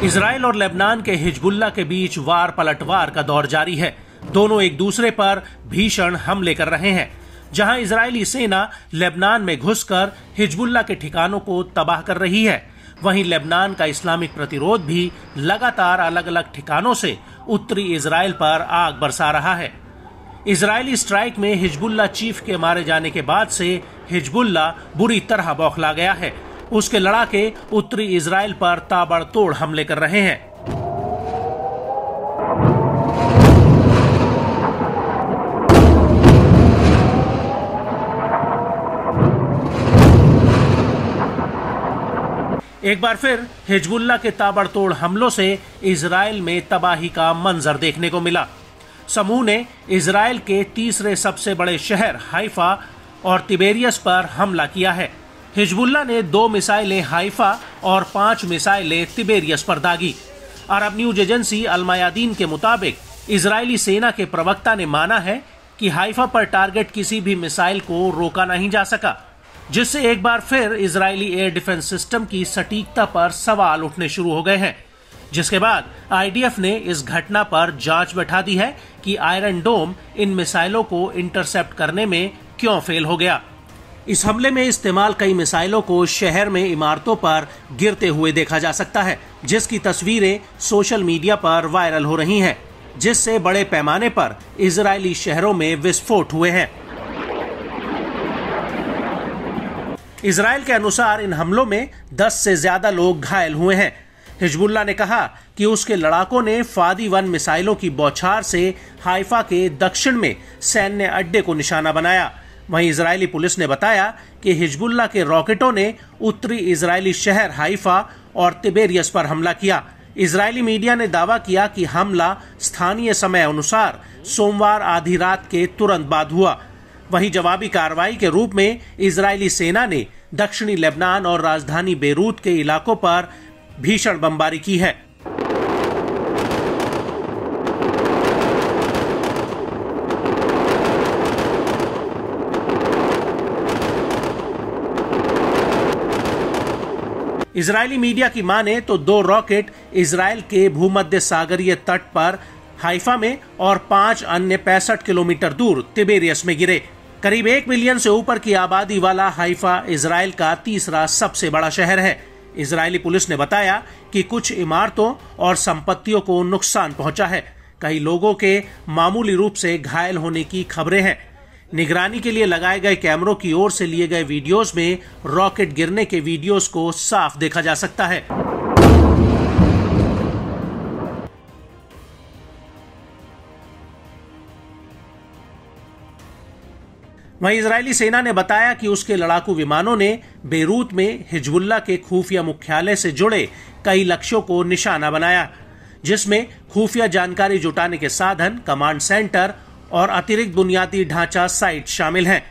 Israel और Lebanon के Hezbollah के बीच वार पलटवार का दौर जारी है। दोनों एक दूसरे पर भीषण हमले कर रहे हैं। जहां इजरायली सेना लेबनान में घुसकर हिजबुल्लाह के ठिकानों को तबाह कर रही है, वहीं लेबनान का इस्लामिक प्रतिरोध भी लगातार अलग अलग ठिकानों से उत्तरी इजराइल पर आग बरसा रहा है। इजरायली स्ट्राइक में हिजबुल्लाह चीफ के मारे जाने के बाद से हिजबुल्लाह बुरी तरह बौखला गया है। उसके लड़ाके उत्तरी इजराइल पर ताबड़तोड़ हमले कर रहे हैं। एक बार फिर हिजबुल्लाह के ताबड़तोड़ हमलों से इजराइल में तबाही का मंजर देखने को मिला। समूह ने इजराइल के तीसरे सबसे बड़े शहर हाइफा और तिबेरियस पर हमला किया है। हिजबुल्लाह ने 2 मिसाइलें हाइफा और 5 मिसाइलें तिबेरियस पर दागी। अरब न्यूज एजेंसी अल मयादीन के मुताबिक इजरायली सेना के प्रवक्ता ने माना है कि हाइफा पर टारगेट किसी भी मिसाइल को रोका नहीं जा सका, जिससे एक बार फिर इजरायली एयर डिफेंस सिस्टम की सटीकता पर सवाल उठने शुरू हो गए हैं। जिसके बाद आईडीएफ ने इस घटना पर जांच बैठा दी है कि आयरन डोम इन मिसाइलों को इंटरसेप्ट करने में क्यों फेल हो गया। इस हमले में इस्तेमाल कई मिसाइलों को शहर में इमारतों पर गिरते हुए देखा जा सकता है, जिसकी तस्वीरें सोशल मीडिया पर वायरल हो रही हैं, जिससे बड़े पैमाने पर इजरायली शहरों में विस्फोट हुए हैं। इजराइल के अनुसार इन हमलों में 10 से ज्यादा लोग घायल हुए हैं। हिजबुल्लाह ने कहा कि उसके लड़ाकों ने फादी-1 मिसाइलों की बौछार से हाइफा के दक्षिण में सैन्य अड्डे को निशाना बनाया। वहीं इजरायली पुलिस ने बताया कि हिजबुल्लाह के रॉकेटों ने उत्तरी इजरायली शहर हाइफा और तिबेरियस पर हमला किया। इजरायली मीडिया ने दावा किया कि हमला स्थानीय समय अनुसार सोमवार आधी रात के तुरंत बाद हुआ। वहीं जवाबी कार्रवाई के रूप में इजरायली सेना ने दक्षिणी लेबनान और राजधानी बेरूत के इलाकों पर भीषण बमबारी की है। इजरायली मीडिया की माने तो 2 रॉकेट इजराइल के भूमध्य सागरीय तट पर हाइफा में और 5 अन्य 65 किलोमीटर दूर तिबेरियस में गिरे। करीब 1 मिलियन से ऊपर की आबादी वाला हाइफा इजराइल का तीसरा सबसे बड़ा शहर है। इजरायली पुलिस ने बताया कि कुछ इमारतों और संपत्तियों को नुकसान पहुंचा है। कई लोगों के मामूली रूप से घायल होने की खबरें हैं। निगरानी के लिए लगाए गए कैमरों की ओर से लिए गए वीडियोस में रॉकेट गिरने के वीडियोस को साफ देखा जा सकता है। वहीं इजरायली सेना ने बताया कि उसके लड़ाकू विमानों ने बेरूत में हिजबुल्लाह के खुफिया मुख्यालय से जुड़े कई लक्ष्यों को निशाना बनाया, जिसमें खुफिया जानकारी जुटाने के साधन, कमांड सेंटर और अतिरिक्त बुनियादी ढांचा साइट शामिल हैं।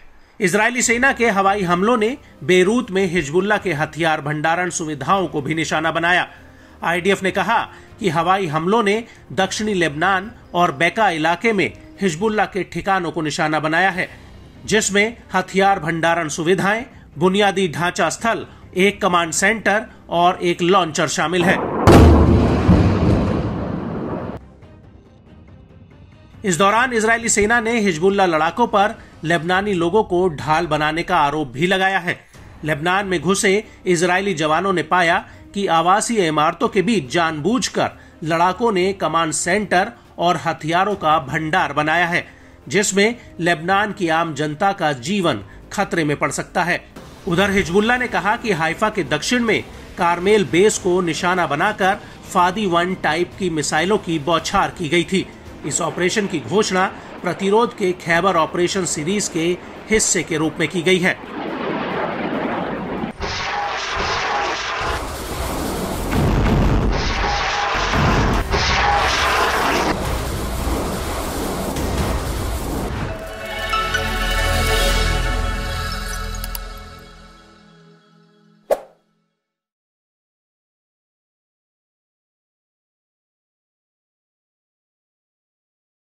इजरायली सेना के हवाई हमलों ने बेरूत में हिजबुल्लाह के हथियार भंडारण सुविधाओं को भी निशाना बनाया। आईडीएफ ने कहा कि हवाई हमलों ने दक्षिणी लेबनान और बेका इलाके में हिजबुल्लाह के ठिकानों को निशाना बनाया है, जिसमें हथियार भंडारण सुविधाएं, बुनियादी ढांचा स्थल, एक कमांड सेंटर और एक लॉन्चर शामिल है। इस दौरान इजरायली सेना ने हिजबुल्लाह लड़ाकों पर लेबनानी लोगों को ढाल बनाने का आरोप भी लगाया है। लेबनान में घुसे इजरायली जवानों ने पाया कि आवासीय इमारतों के बीच जानबूझकर लड़ाकों ने कमांड सेंटर और हथियारों का भंडार बनाया है, जिसमें लेबनान की आम जनता का जीवन खतरे में पड़ सकता है। उधर हिजबुल्लाह ने कहा कि हाइफा के दक्षिण में कारमेल बेस को निशाना बनाकर फादी-1 टाइप की मिसाइलों की बौछार की गई थी। इस ऑपरेशन की घोषणा प्रतिरोध के खैबर ऑपरेशन सीरीज के हिस्से के रूप में की गई है।